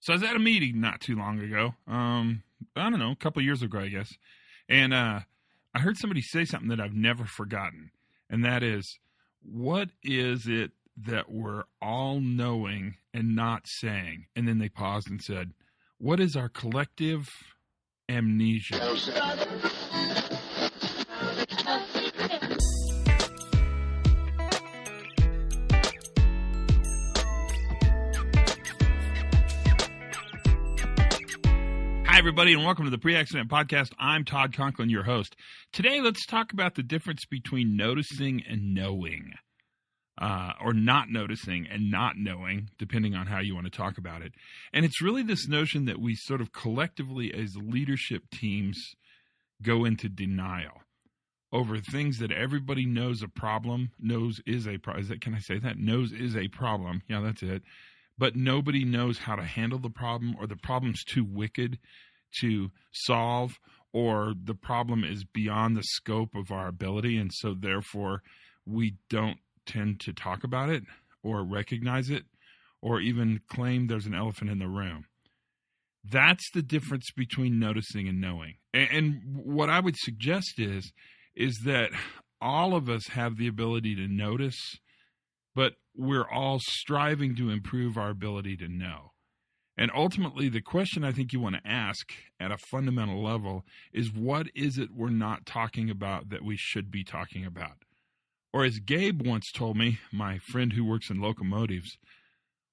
So I was at a meeting not too long ago. I don't know, a couple years ago, I guess. And I heard somebody say something that I've never forgotten. And that is, what is it that we're all knowing and not saying? And then they paused and said, what is our collective amnesia? Hi, everybody, and welcome to the Pre-Accident Podcast. I'm Todd Conklin, your host. Today, let's talk about the difference between noticing and knowing, or not noticing and not knowing, depending on how you want to talk about it. And it's really this notion that we sort of collectively, as leadership teams, go into denial over things that everybody knows a problem, knows is a problem. Can I say that? Knows is a problem. Yeah, that's it. But nobody knows how to handle the problem, or the problem's too wicked to solve, or the problem is beyond the scope of our ability, and so therefore we don't tend to talk about it or recognize it or even claim there's an elephant in the room. That's the difference between noticing and knowing. And what I would suggest is that all of us have the ability to notice, but we're all striving to improve our ability to know. And ultimately, the question I think you want to ask at a fundamental level is, what is it we're not talking about that we should be talking about? Or as Gabe once told me, my friend who works in locomotives,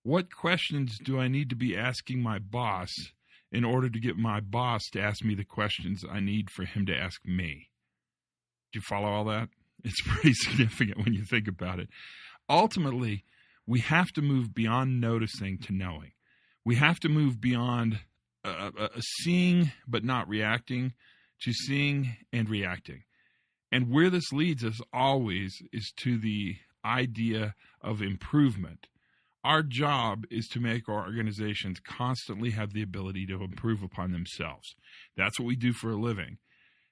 what questions do I need to be asking my boss in order to get my boss to ask me the questions I need for him to ask me? Do you follow all that? It's pretty significant when you think about it. Ultimately, we have to move beyond noticing to knowing. We have to move beyond seeing but not reacting to seeing and reacting. And where this leads us always is to the idea of improvement. Our job is to make our organizations constantly have the ability to improve upon themselves. That's what we do for a living.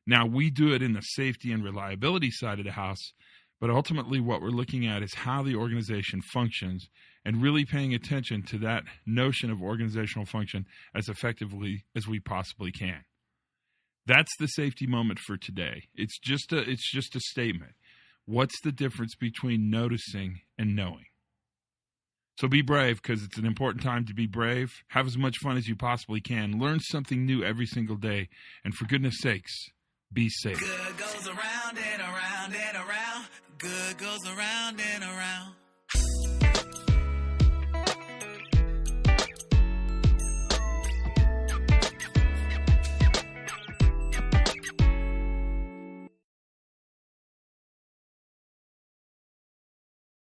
Now, we do it in the safety and reliability side of the house, but ultimately what we're looking at is how the organization functions, and really paying attention to that notion of organizational function as effectively as we possibly can. That's the safety moment for today. It's just a statement. What's the difference between noticing and knowing? So be brave, because it's an important time to be brave. Have as much fun as you possibly can. Learn something new every single day. And for goodness sakes, be safe. Good goes around and around and around. Good goes around and around.